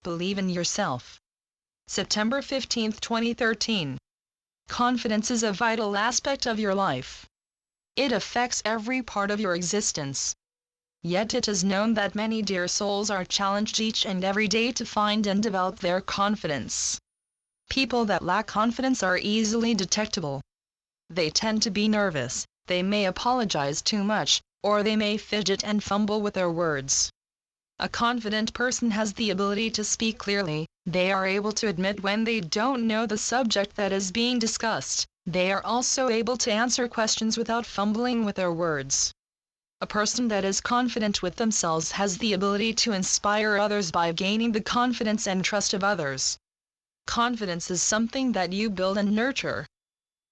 Believe in yourself. September 15, 2013. Confidence is a vital aspect of your life. It affects every part of your existence. Yet it is known that many dear souls are challenged each and every day to find and develop their confidence. People that lack confidence are easily detectable. They tend to be nervous, they may apologize too much, or they may fidget and fumble with their words. A confident person has the ability to speak clearly, they are able to admit when they don't know the subject that is being discussed, they are also able to answer questions without fumbling with their words. A person that is confident with themselves has the ability to inspire others by gaining the confidence and trust of others. Confidence is something that you build and nurture.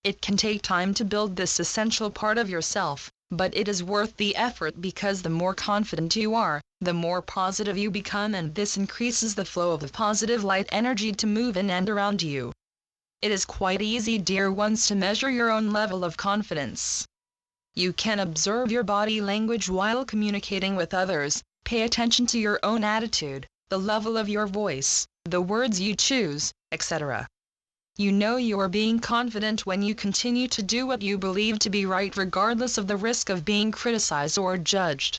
It can take time to build this essential part of yourself, but it is worth the effort because the more confident you are, the more positive you become, and this increases the flow of the positive light energy to move in and around you. It is quite easy, dear ones, to measure your own level of confidence. You can observe your body language while communicating with others, pay attention to your own attitude, the level of your voice, the words you choose, etc. You know you are being confident when you continue to do what you believe to be right regardless of the risk of being criticized or judged.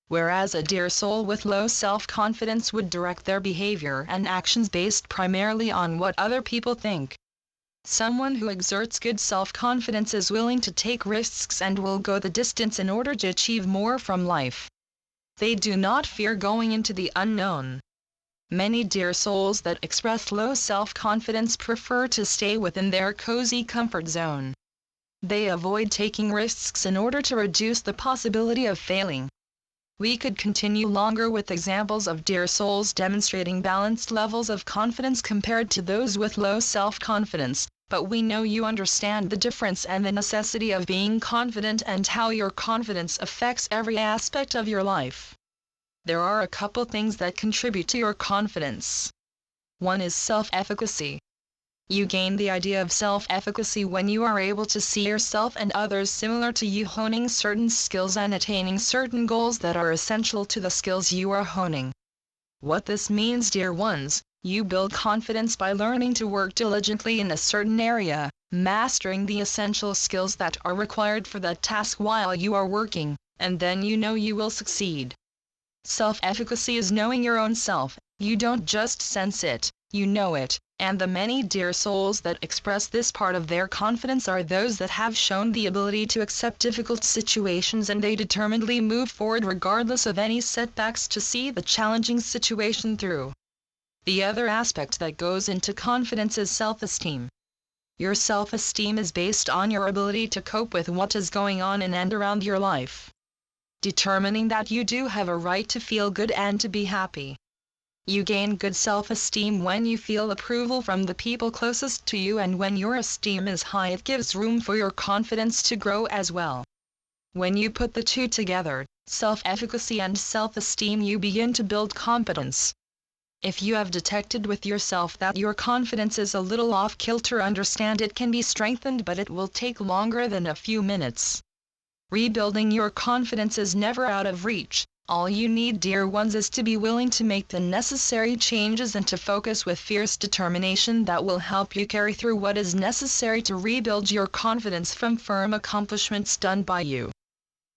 Whereas a dear soul with low self-confidence would direct their behavior and actions based primarily on what other people think. Someone who exerts good self-confidence is willing to take risks and will go the distance in order to achieve more from life. They do not fear going into the unknown. Many dear souls that express low self-confidence prefer to stay within their cozy comfort zone. They avoid taking risks in order to reduce the possibility of failing. We could continue longer with examples of dear souls demonstrating balanced levels of confidence compared to those with low self-confidence, but we know you understand the difference and the necessity of being confident and how your confidence affects every aspect of your life. There are a couple things that contribute to your confidence. One is self-efficacy. You gain the idea of self-efficacy when you are able to see yourself and others similar to you honing certain skills and attaining certain goals that are essential to the skills you are honing. What this means, dear ones, you build confidence by learning to work diligently in a certain area, mastering the essential skills that are required for that task while you are working, and then you know you will succeed. Self-efficacy is knowing your own self. You don't just sense it, you know it, and the many dear souls that express this part of their confidence are those that have shown the ability to accept difficult situations, and they determinedly move forward regardless of any setbacks to see the challenging situation through. The other aspect that goes into confidence is self-esteem. Your self-esteem is based on your ability to cope with what is going on in and around your life. Determining that you do have a right to feel good and to be happy. You gain good self-esteem when you feel approval from the people closest to you, and when your esteem is high, it gives room for your confidence to grow as well. When you put the two together, self-efficacy and self-esteem, you begin to build competence. If you have detected with yourself that your confidence is a little off-kilter, understand it can be strengthened, but it will take longer than a few minutes. Rebuilding your confidence is never out of reach. All you need, dear ones, is to be willing to make the necessary changes and to focus with fierce determination that will help you carry through what is necessary to rebuild your confidence from firm accomplishments done by you.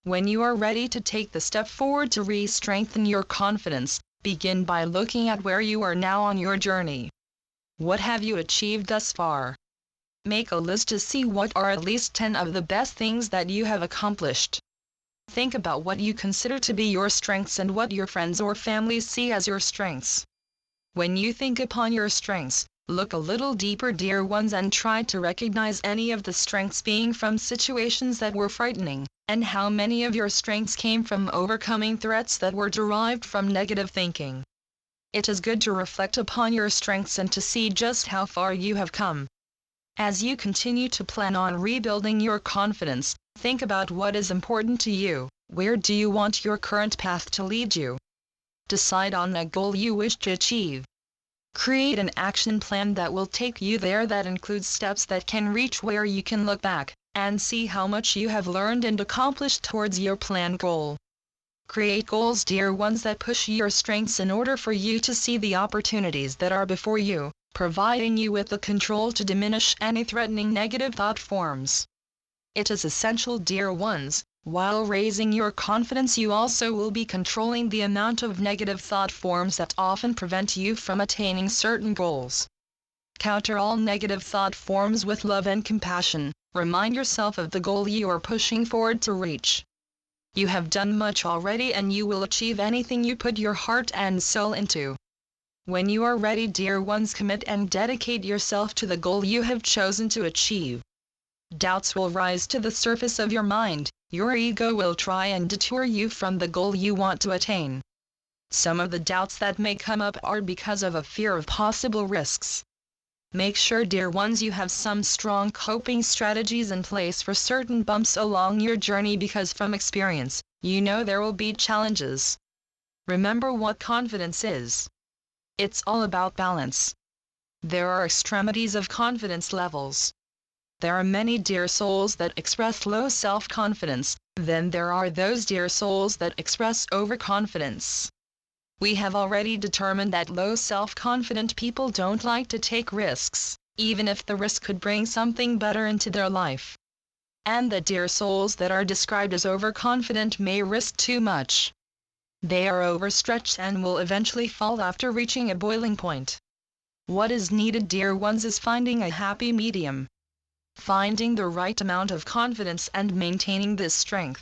When you are ready to take the step forward to re-strengthen your confidence, begin by looking at where you are now on your journey. What have you achieved thus far? Make a list to see what are at least 10 of the best things that you have accomplished. Think about what you consider to be your strengths and what your friends or family see as your strengths. When you think upon your strengths, look a little deeper, dear ones, and try to recognize any of the strengths being from situations that were frightening, and how many of your strengths came from overcoming threats that were derived from negative thinking. It is good to reflect upon your strengths and to see just how far you have come. As you continue to plan on rebuilding your confidence, think about what is important to you. Where do you want your current path to lead you? Decide on a goal you wish to achieve. Create an action plan that will take you there, that includes steps that can reach where you can look back and see how much you have learned and accomplished towards your planned goal. Create goals, dear ones, that push your strengths in order for you to see the opportunities that are before you, providing you with the control to diminish any threatening negative thought forms. It is essential, dear ones, while raising your confidence you also will be controlling the amount of negative thought forms that often prevent you from attaining certain goals. Counter all negative thought forms with love and compassion. Remind yourself of the goal you are pushing forward to reach. You have done much already and you will achieve anything you put your heart and soul into. When you are ready, dear ones, commit and dedicate yourself to the goal you have chosen to achieve. Doubts will rise to the surface of your mind, your ego will try and detour you from the goal you want to attain. Some of the doubts that may come up are because of a fear of possible risks. Make sure, dear ones, you have some strong coping strategies in place for certain bumps along your journey, because from experience, you know there will be challenges. Remember what confidence is. It's all about balance. There are extremities of confidence levels. There are many dear souls that express low self-confidence, then there are those dear souls that express overconfidence. We have already determined that low self-confident people don't like to take risks, even if the risk could bring something better into their life. And the dear souls that are described as overconfident may risk too much. They are overstretched and will eventually fall after reaching a boiling point. What is needed, dear ones, is finding a happy medium. Finding the right amount of confidence and maintaining this strength.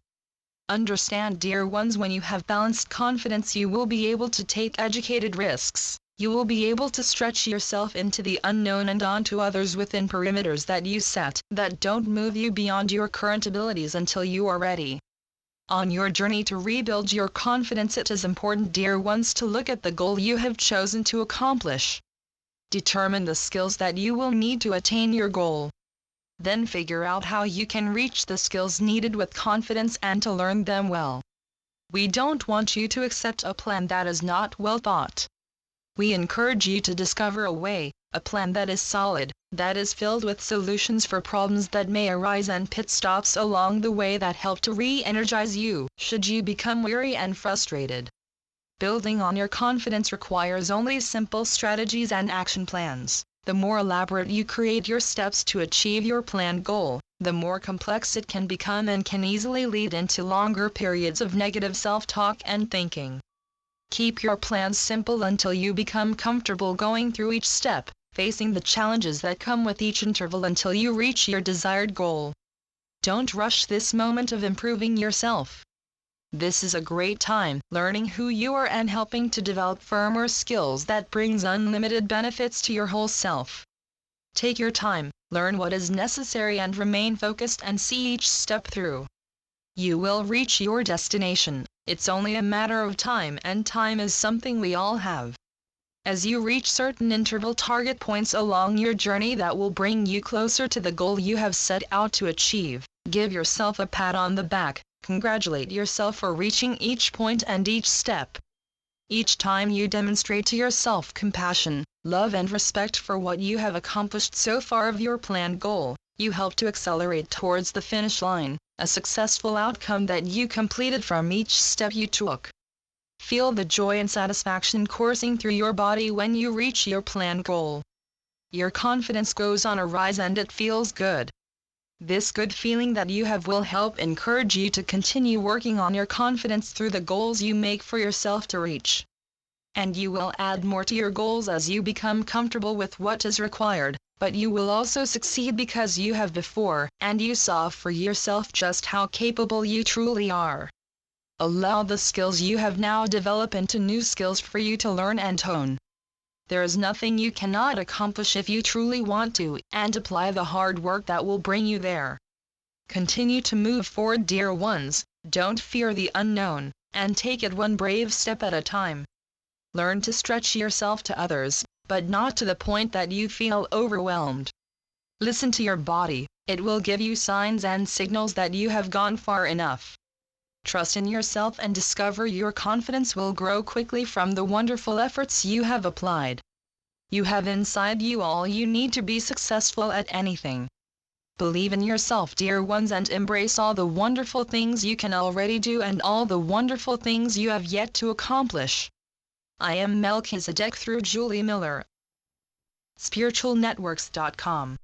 Understand, dear ones, when you have balanced confidence you will be able to take educated risks, you will be able to stretch yourself into the unknown and onto others within perimeters that you set, that don't move you beyond your current abilities until you are ready. On your journey to rebuild your confidence, it is important, dear ones, to look at the goal you have chosen to accomplish. Determine the skills that you will need to attain your goal. Then figure out how you can reach the skills needed with confidence and to learn them well. We don't want you to accept a plan that is not well thought. We encourage you to discover a plan that is solid, that is filled with solutions for problems that may arise and pit stops along the way that help to re-energize you, should you become weary and frustrated. Building on your confidence requires only simple strategies and action plans. The more elaborate you create your steps to achieve your planned goal, the more complex it can become and can easily lead into longer periods of negative self-talk and thinking. Keep your plans simple until you become comfortable going through each step, facing the challenges that come with each interval until you reach your desired goal. Don't rush this moment of improving yourself. This is a great time, learning who you are and helping to develop firmer skills that brings unlimited benefits to your whole self. Take your time, learn what is necessary and remain focused and see each step through. You will reach your destination, it's only a matter of time, and time is something we all have. As you reach certain interval target points along your journey that will bring you closer to the goal you have set out to achieve, give yourself a pat on the back. Congratulate yourself for reaching each point and each step. Each time you demonstrate to yourself compassion, love and respect for what you have accomplished so far of your planned goal, you help to accelerate towards the finish line, a successful outcome that you completed from each step you took. Feel the joy and satisfaction coursing through your body when you reach your planned goal. Your confidence goes on a rise and it feels good. This good feeling that you have will help encourage you to continue working on your confidence through the goals you make for yourself to reach. And you will add more to your goals as you become comfortable with what is required, but you will also succeed because you have before, and you saw for yourself just how capable you truly are. Allow the skills you have now develop into new skills for you to learn and hone. There is nothing you cannot accomplish if you truly want to, and apply the hard work that will bring you there. Continue to move forward, dear ones, don't fear the unknown, and take it one brave step at a time. Learn to stretch yourself to others, but not to the point that you feel overwhelmed. Listen to your body, it will give you signs and signals that you have gone far enough. Trust in yourself and discover your confidence will grow quickly from the wonderful efforts you have applied. You have inside you all you need to be successful at anything. Believe in yourself, dear ones, and embrace all the wonderful things you can already do and all the wonderful things you have yet to accomplish. I am Melchizedek through Julie Miller. spiritualnetworks.com